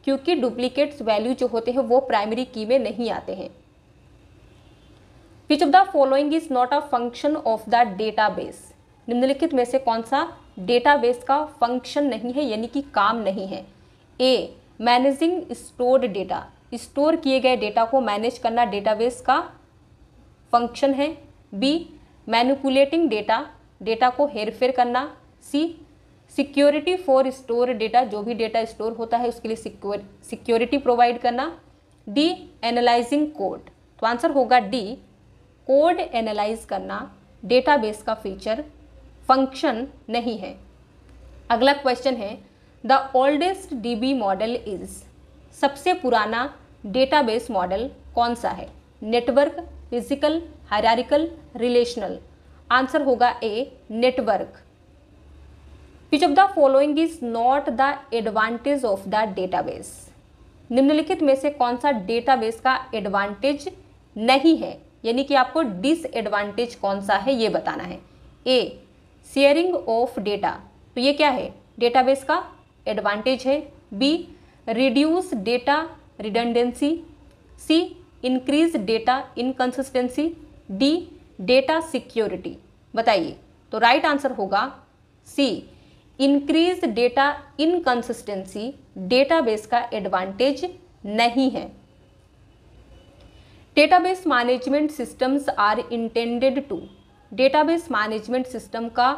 क्योंकि डुप्लीकेट्स वैल्यू जो होते हैं वो प्राइमरी की में नहीं आते हैं। विच of the following is not a function of the database, निम्नलिखित में से कौन सा डेटाबेस का फंक्शन नहीं है यानी कि काम नहीं है? A managing stored data, store किए गए डेटा को मैनेज करना डेटाबेस का फंक्शन है। B मैनिपुलेटिंग डेटा, डेटा को हेरफेर करना। C security for store data, जो भी डेटा स्टोर होता है उसके लिए सिक्योरिटी प्रोवाइड करना। D एनालाइजिंग कोड, तो आंसर होगा D कोड एनालाइज करना डेटाबेस का फीचर, फंक्शन नहीं है। अगला क्वेश्चन है the oldest DB model is, सबसे पुराना डेटाबेस मॉडल कौन सा है? Network, physical, hierarchical, relational? Answer होगा A, network. Which of the following is not the advantage of the database? निम्नलिखित में से कौन सा डेटाबेस का एडवांटेज नहीं है, यानी कि आपको डिसएडवांटेज कौन सा है ये बताना है। ए, शेयरिंग ऑफ डेटा, तो ये क्या है, डेटाबेस का एडवांटेज है। B, reduce data redundancy. C, increase data inconsistency. D, data security. बताइए। तो राइट आंसर होगा C, increase data inconsistency database का एडवांटेज नहीं है। Database management systems are intended to, database management system का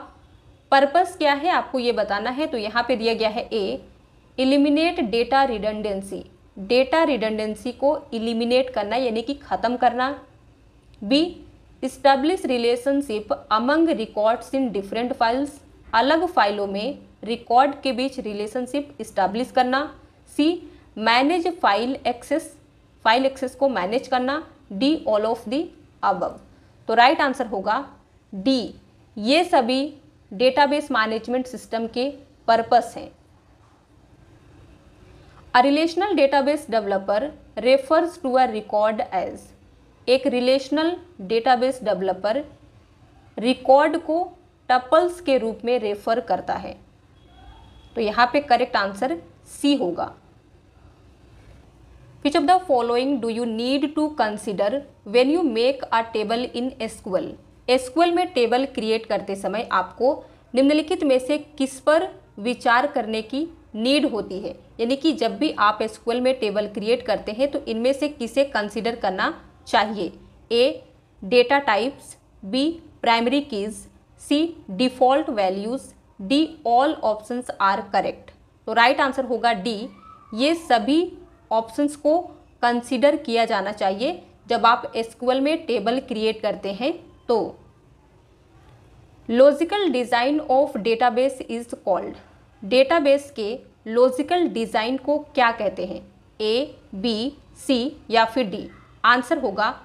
पर्पस क्या है आपको ये बताना है। तो यहाँ पे दिया गया है A, eliminate data redundancy, data redundancy को इलिमिनेट करना यानी कि ख़त्म करना। B, establish relationship among records in different files, अलग फाइलों में रिकॉर्ड के बीच रिलेशनशिप इस्टेब्लिश करना। C, manage file access, file access को मैनेज करना। D, all of the above. तो राइट आंसर होगा डी, ये सभी डेटाबेस मैनेजमेंट सिस्टम के पर्पस हैं। A relational database developer refers to a record as, एक रिलेशनल डेटाबेस डेवलपर रिकॉर्ड को टपल्स के रूप में रेफर करता है। तो यहाँ पे करेक्ट आंसर सी होगा। Which of the following do you need to consider when you make a table in SQL? SQL में टेबल क्रिएट करते समय आपको निम्नलिखित में से किस पर विचार करने की नीड होती है, यानी कि जब भी आप SQL में टेबल क्रिएट करते हैं तो इनमें से किसे कंसीडर करना चाहिए। A, data types. B, primary keys. C, default values. D, all options are correct. तो राइट आंसर होगा डी, ये सभी ऑप्शंस को कंसीडर किया जाना चाहिए जब आप SQL में टेबल क्रिएट करते हैं। तो logical design of database is called, database के लॉजिकल डिज़ाइन को क्या कहते हैं? ए, बी, सी या फिर डी? आंसर होगा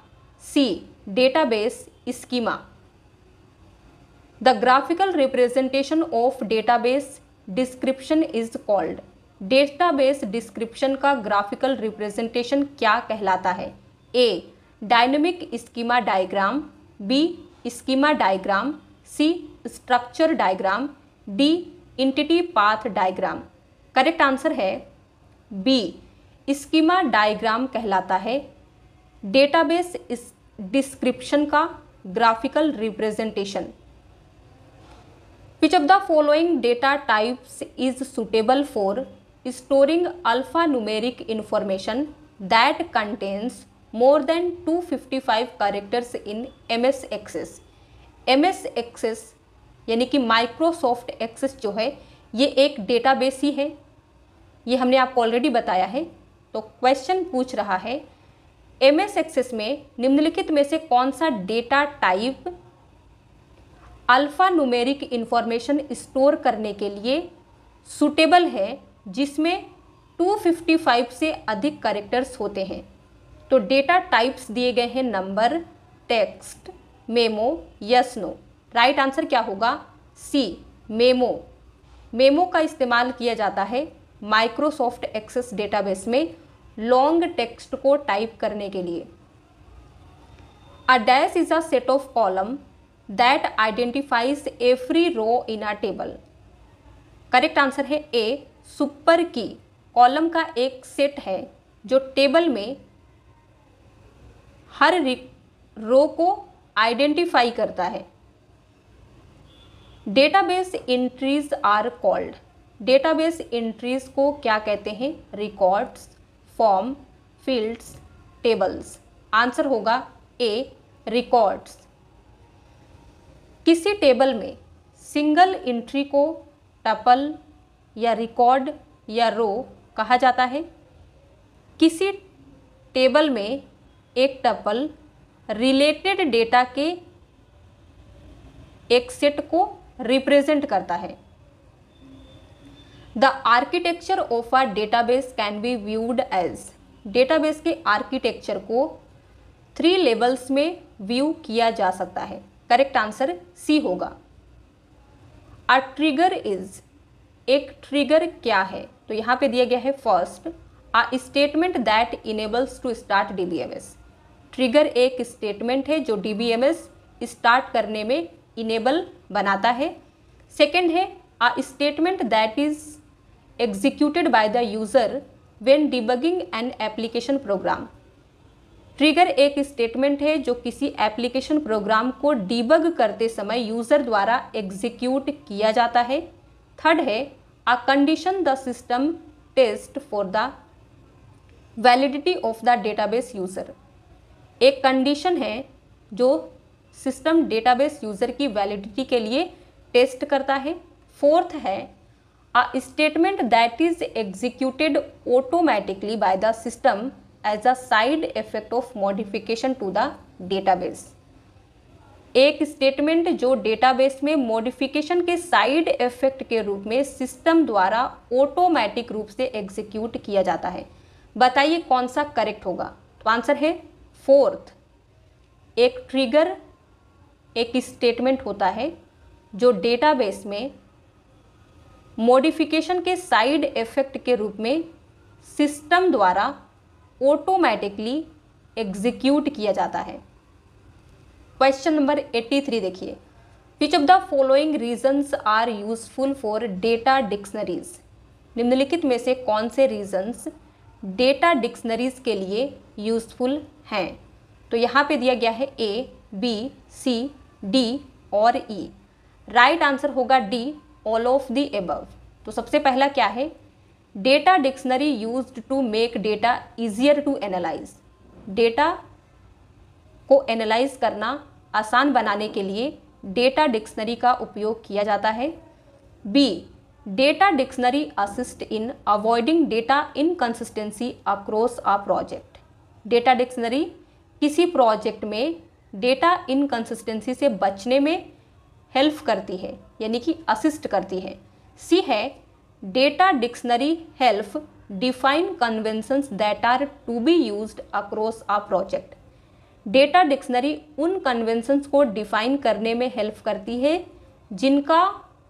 C, database schema. The graphical representation of database description is called, database description का ग्राफिकल रिप्रेजेंटेशन क्या कहलाता है? A, dynamic schema diagram. B, schema diagram. C, structure diagram. D, entity path diagram. Correct answer है बी, स्कीमा डायग्राम कहलाता है डेटाबेस डिस्क्रिप्शन का graphical representation. Which of the following data types is suitable for storing alphanumeric information that contains more than 255 characters in MS Access? MS Access यानी कि माइक्रोसॉफ्ट एक्सेस जो है ये एक डेटाबेस ही है, ये हमने आपको ऑलरेडी बताया है। तो क्वेश्चन पूछ रहा है MS Access में निम्नलिखित में से कौन सा data type alpha numeric information store करने के लिए सूटेबल है, जिसमें 255 से अधिक कैरेक्टर्स होते हैं। तो डेटा टाइप्स दिए गए हैं number, text, memo, yes no. Right answer क्या होगा? सी, मेमो। मेमो का इस्तेमाल किया जाता है माइक्रोसॉफ्ट एक्सेस डेटाबेस में लॉन्ग टेक्स्ट को टाइप करने के लिए। A dash is a set of column that identifies every row in a table. Correct answer है ए, सुपर की। कॉलम का एक सेट है जो टेबल में हर रो को आइडेंटिफाई करता है। Database entries are called, database entries को क्या कहते हैं? Records, form, fields, tables. Answer होगा ए, रिकॉर्ड्स। किसी टेबल में सिंगल एंट्री को टपल या रिकॉर्ड या रो कहा जाता है। किसी टेबल में एक टपल रिलेटेड डेटा के एक सेट को रिप्रेजेंट करता है। The architecture of a database can be viewed as, database के आर्किटेक्चर को 3 लेवल्स में व्यू किया जा सकता है। करेक्ट आंसर सी होगा। अ ट्रिगर इज, एक ट्रिगर क्या है? तो यहाँ पे दिया गया है first, a statement that enables to start DBMS. Trigger एक स्टेटमेंट है जो डीबीएमएस स्टार्ट करने में इनेबल बनाता है। सेकेंड है a statement that is executed by the user when debugging N application programme. Trigger एक स्टेटमेंट है जो किसी एप्लीकेशन प्रोग्राम को डिबग करते समय यूजर द्वारा एग्जीक्यूट किया जाता है। थर्ड है a condition the system test for the validity of the database user. एक कंडीशन है जो सिस्टम डेटाबेस यूजर की वैलिडिटी के लिए टेस्ट करता है। फोर्थ है a statement that is executed automatically by the system as a side effect of modification to the database. एक स्टेटमेंट जो डेटाबेस में मॉडिफिकेशन के साइड इफेक्ट के रूप में सिस्टम द्वारा ऑटोमेटिक रूप से एग्जीक्यूट किया जाता है। बताइए कौन सा करेक्ट होगा? तो आंसर है फोर्थ। एक ट्रिगर एक स्टेटमेंट होता है जो डेटाबेस में मॉडिफिकेशन के साइड इफेक्ट के रूप में सिस्टम द्वारा ऑटोमेटिकली एग्जीक्यूट किया जाता है। क्वेश्चन नंबर 83 देखिए, which of the following reasons are useful for data dictionaries. निम्नलिखित में से कौन से रीजंस डेटा डिक्शनरीज के लिए यूजफुल हैं? तो यहाँ पे दिया गया है ए, बी, सी, डी और ई। राइट आंसर होगा D, all of the above. तो सबसे पहला क्या है? Data dictionary used to make data easier to analyse. Data को एनालाइज करना आसान बनाने के लिए डेटा डिक्शनरी का उपयोग किया जाता है। B, data dictionary assist in avoiding data inconsistency across a project. Data dictionary किसी प्रोजेक्ट में डेटा इनकंसिस्टेंसी से बचने में हेल्प करती है, यानी कि असिस्ट करती है। सी है, data dictionary help define conventions that are to be used across a project. Data dictionary उन कन्वेंशंस को डिफाइन करने में हेल्प करती है जिनका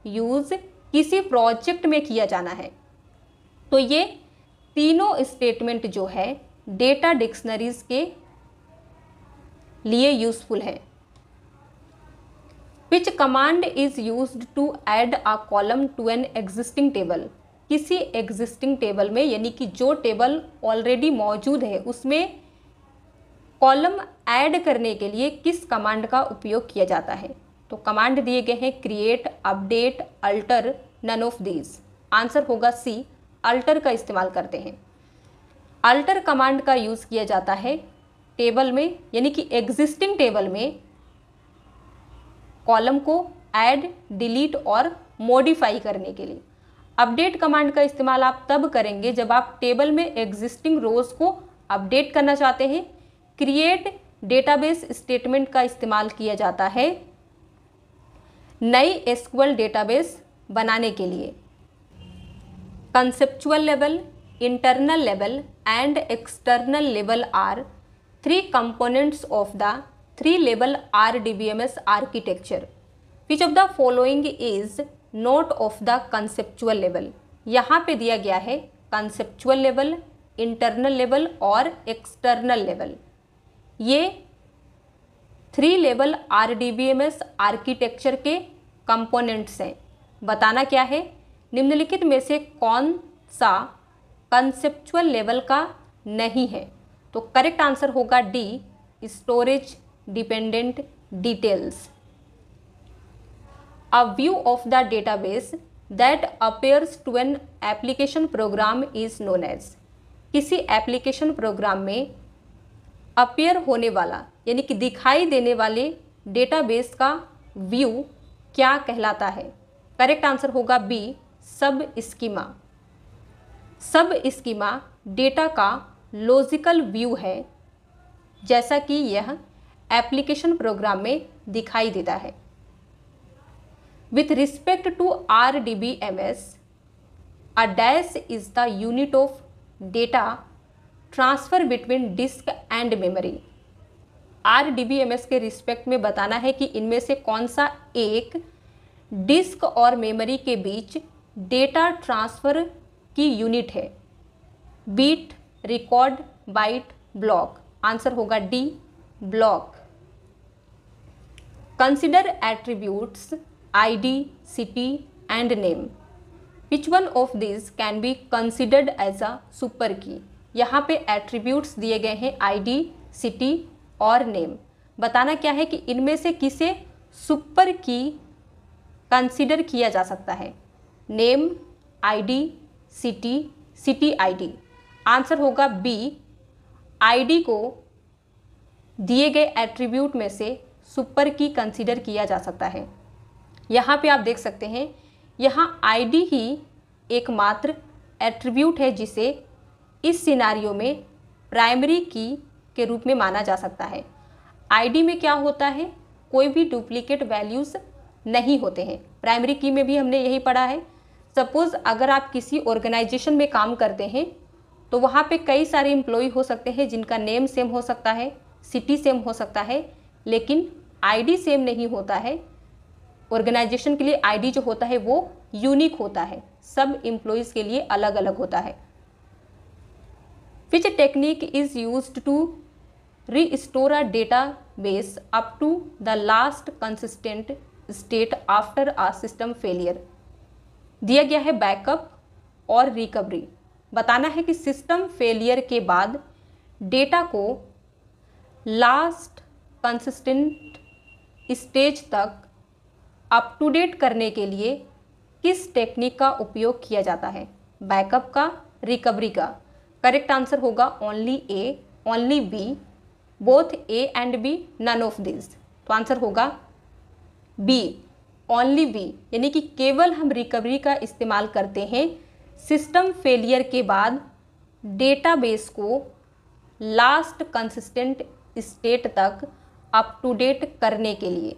यूज किसी प्रोजेक्ट में किया जाना है। तो ये तीनों स्टेटमेंट जो है डेटा डिक्शनरीज के लिए यूजफुल है। Which command is used to add a column to an existing table. किसी एग्जिस्टिंग टेबल में, यानी कि जो टेबल ऑलरेडी मौजूद है उसमें कॉलम ऐड करने के लिए किस कमांड का उपयोग किया जाता है? तो कमांड दिए गए हैं create, update, alter, none of these. Answer होगा सी, अल्टर का इस्तेमाल करते हैं। अल्टर कमांड का यूज़ किया जाता है टेबल में, यानी कि एग्जिस्टिंग टेबल में कॉलम को ऐड, डिलीट और मॉडिफाई करने के लिए। अपडेट कमांड का इस्तेमाल आप तब करेंगे जब आप टेबल में एग्जिस्टिंग रोज को अपडेट करना चाहते हैं। क्रिएट डेटाबेस स्टेटमेंट का इस्तेमाल किया जाता है नई एसक्यूएल डेटाबेस बनाने के लिए। Conceptual level, internal level and external level are 3 components of the 3-level RDBMS architecture. Which of the following is not of the conceptual level? यहाँ पे दिया गया है conceptual level, internal level और external level। ये 3-level RDBMS आर्किटेक्चर के कंपोनेंट्स हैं। बताना क्या है? निम्नलिखित में से कौन सा कंसेप्चुअल लेवल का नहीं है? तो करेक्ट आंसर होगा D, storage dependent details. A view of the database that appears to an application program is known as. किसी एप्लीकेशन प्रोग्राम में अपीयर होने वाला, यानी कि दिखाई देने वाले डेटाबेस का व्यू क्या कहलाता है? करेक्ट आंसर होगा बी, सब स्कीमा। सब स्कीमा डेटा का लॉजिकल व्यू है, जैसा कि यह एप्लीकेशन प्रोग्राम में दिखाई देता है। With respect to RDBMS, a dash is the unit of data transfer between disk and memory. RDBMS के रिस्पेक्ट में बताना है कि इनमें से कौन सा एक डिस्क और मेमोरी के बीच डेटा ट्रांसफ़र की यूनिट है। Bit, record, byte, block. Answer होगा D, block. Consider attributes ID, city and name. Which one of these can be considered as a super key? यहाँ पे एट्रीब्यूट्स दिए गए हैं ID, city और नेम। बताना क्या है कि इनमें से किसे सुपर की कंसिडर किया जा सकता है। Name, ID, city, city ID। Answer होगा बी, ID को दिए गए एट्रीब्यूट में से सुपर की कंसिडर किया जा सकता है। यहाँ पे आप देख सकते हैं, यहाँ ID ही एकमात्र एट्रीब्यूट है जिसे इस सिनारियो में प्राइमरी की के रूप में माना जा सकता है। ID में क्या होता है, कोई भी डुप्लीकेट वैल्यूज़ नहीं होते हैं। प्राइमरी की में भी हमने यही पढ़ा है। सपोज़ अगर आप किसी ऑर्गेनाइजेशन में काम करते हैं तो वहाँ पे कई सारे एम्प्लॉय हो सकते हैं जिनका नेम सेम हो सकता है, सिटी सेम हो सकता है, लेकिन ID सेम नहीं होता है। ऑर्गेनाइजेशन के लिए ID जो होता है वो यूनिक होता है, सब एम्प्लॉयज़ के लिए अलग अलग होता है। Which technique is used to restore a database up to the last consistent state after a system failure. दिया गया है बैकअप और रिकवरी। बताना है कि सिस्टम फेलियर के बाद डेटा को लास्ट कंसिस्टेंट स्टेज तक अप टू डेट करने के लिए किस टेक्निक का उपयोग किया जाता है। बैकअप का, रिकवरी का। करेक्ट आंसर होगा only A, only B, both A and B, none of this. तो आंसर होगा बी, ओनली बी, यानी कि केवल हम रिकवरी का इस्तेमाल करते हैं सिस्टम फेलियर के बाद डेटाबेस को लास्ट कंसिस्टेंट स्टेट तक अप टू डेट करने के लिए।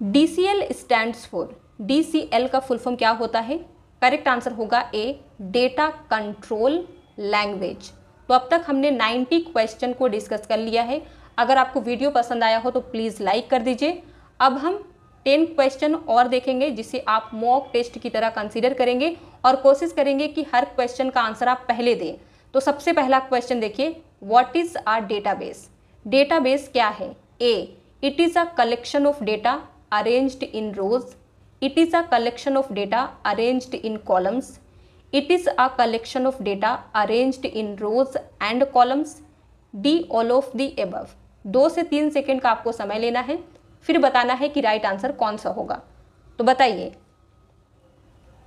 DCL स्टैंड्स फॉर, DCL का फुल फॉर्म क्या होता है। करेक्ट आंसर होगा ए, डेटा कंट्रोल लैंग्वेज। तो अब तक हमने 90 क्वेश्चन को डिस्कस कर लिया है। अगर आपको वीडियो पसंद आया हो तो प्लीज़ लाइक कर दीजिए। अब हम 10 क्वेश्चन और देखेंगे जिसे आप मॉक टेस्ट की तरह कंसीडर करेंगे और कोशिश करेंगे कि हर क्वेश्चन का आंसर आप पहले दें। तो सबसे पहला क्वेश्चन देखिए, what is a database. Database क्या है। A, it is a collection of data arranged in rows. It is a collection of data arranged in columns. It is a collection of data arranged in rows and columns. D, all of the above. 2 से 3 सेकेंड का आपको समय लेना है, फिर बताना है कि राइट आंसर कौन सा होगा। तो बताइए,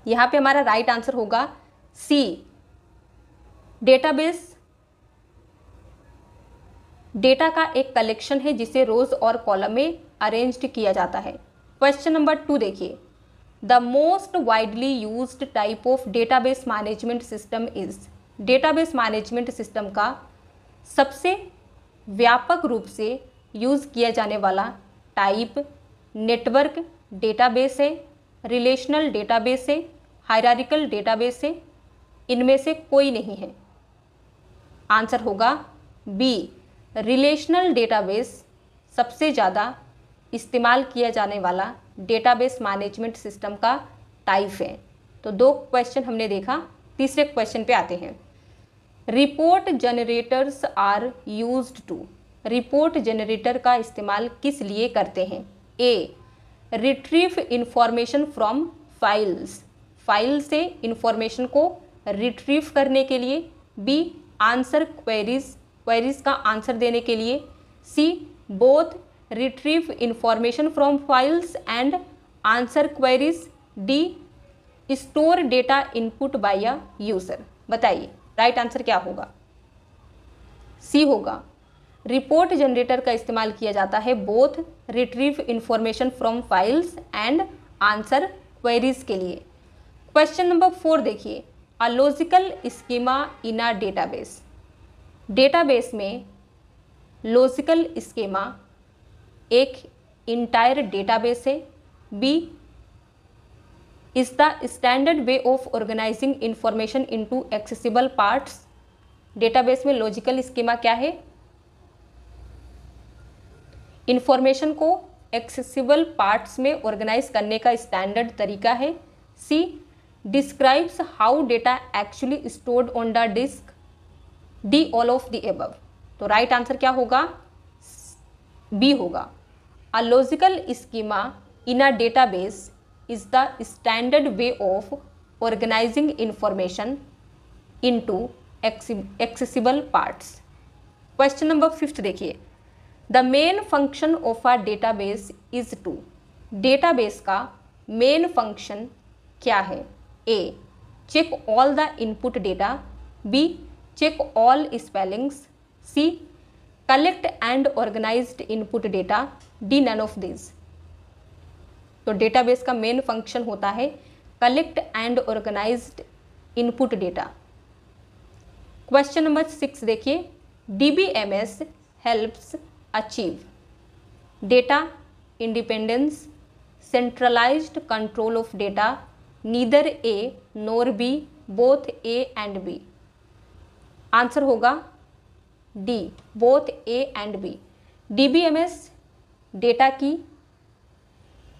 यहाँ पे हमारा राइट आंसर होगा सी, डेटाबेस डेटा का एक कलेक्शन है जिसे रोज और कॉलम में अरेंज्ड किया जाता है। क्वेश्चन नंबर 2 देखिए, the most widely used type of database management system is. Database management system का सबसे व्यापक रूप से यूज़ किया जाने वाला टाइप नेटवर्क डेटाबेस है, रिलेशनल डेटाबेस है, हायरार्किकल डेटाबेस है, इनमें से कोई नहीं है। आंसर होगा बी, रिलेशनल डेटाबेस सबसे ज़्यादा इस्तेमाल किया जाने वाला डेटाबेस मैनेजमेंट सिस्टम का टाइप है। तो 2 क्वेश्चन हमने देखा, तीसरे क्वेश्चन पे आते हैं। Report generators are used to. Report generator का इस्तेमाल किस लिए करते हैं। A, retrieve information from files, file से इंफॉर्मेशन को रिट्रीव करने के लिए। बी, आंसर क्वेरीज, क्वेरीज का आंसर देने के लिए। C, both retrieve information from files and answer queries. D, store data input by a user. बताइए राइट आंसर क्या होगा। सी होगा, रिपोर्ट जनरेटर का इस्तेमाल किया जाता है both retrieve information from files and answer queries के लिए। क्वेश्चन नंबर 4 देखिए, a logical schema in a database. Database में लॉजिकल स्कीमा एक इंटायर डेटाबेस है। B, is the standard way of organising information into accessible parts. Database में लॉजिकल स्कीमा क्या है, इंफॉर्मेशन को एक्सेसिबल पार्ट्स में ऑर्गेनाइज करने का स्टैंडर्ड तरीका है। C, describes how data actually stored on the disk. D, all of the above. तो राइट आंसर क्या होगा? बी होगा। A logical schema in a database is the standard way of organising information into accessible parts. Question number 5 देखिए, the main function of a database is to. Database का मेन फंक्शन क्या है? A, check all the input data. B, check all spellings. C, collect and organised input data. D, none of this. तो डेटाबेस का मेन फंक्शन होता है collect and organised input data. Question number 6 देखिए, DBMS helps achieve data independence, centralised control of data, neither A nor B, both A and B. Answer होगा D, both A and B. DBMS data की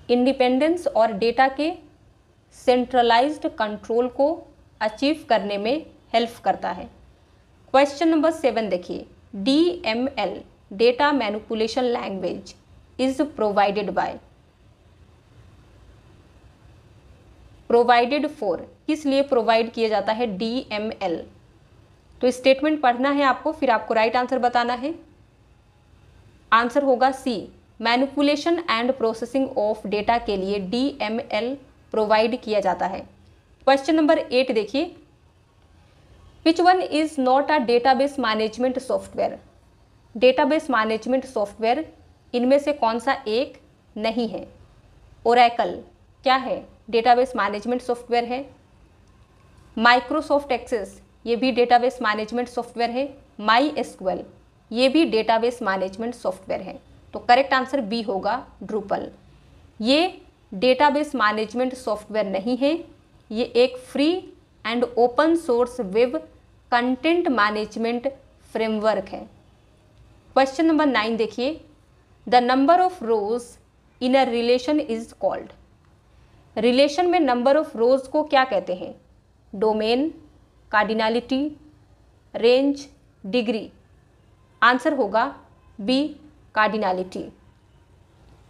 इंडिपेंडेंस और डेटा के सेंट्रलाइज्ड कंट्रोल को अचीव करने में हेल्प करता है। क्वेश्चन नंबर 7 देखिए, DML data manipulation language is provided by. Provided for, किस लिए प्रोवाइड किया जाता है DML? तो स्टेटमेंट पढ़ना है आपको, फिर आपको राइट आंसर बताना है। आंसर होगा C, manipulation and processing of data के लिए DML प्रोवाइड किया जाता है। क्वेश्चन नंबर 8 देखिए, which one is not a database management software. Database management software इनमें से कौन सा एक नहीं है? ओरेकल क्या है? डेटाबेस मैनेजमेंट सॉफ्टवेयर है। माइक्रोसॉफ्ट एक्सेस ये भी डेटाबेस मैनेजमेंट सॉफ्टवेयर है। MySQL ये भी डेटाबेस मैनेजमेंट सॉफ्टवेयर है। तो करेक्ट आंसर बी होगा, ड्रूपल। ये डेटाबेस मैनेजमेंट सॉफ्टवेयर नहीं है, ये एक free and open source web content management framework है। क्वेश्चन नंबर 9 देखिए, the number of rose in a relation is called. Relation में नंबर ऑफ रोज को क्या कहते हैं? Domain, cardinality, range, degree. Answer होगा बी, कार्डिनलिटी।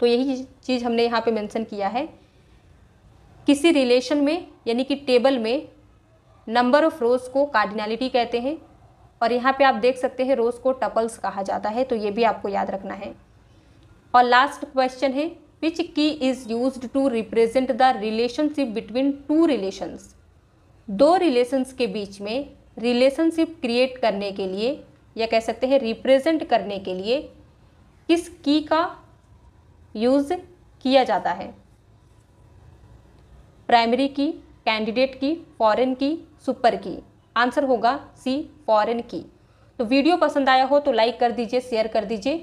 तो यही चीज़ हमने यहाँ पे मेंशन किया है। किसी रिलेशन में यानी कि टेबल में नंबर ऑफ रोज को कार्डिनलिटी कहते हैं, और यहाँ पे आप देख सकते हैं रोज को टपल्स कहा जाता है, तो ये भी आपको याद रखना है। और लास्ट क्वेश्चन है, which key is used to represent the relationship between two relations. दो रिलेशंस के बीच में रिलेशनशिप क्रिएट करने के लिए, या कह सकते हैं रिप्रेजेंट करने के लिए, किस की का यूज किया जाता है? प्राइमरी की, कैंडिडेट की, फॉरेन की, सुपर की। आंसर होगा सी, फॉरेन की। तो वीडियो पसंद आया हो तो लाइक कर दीजिए, शेयर कर दीजिए।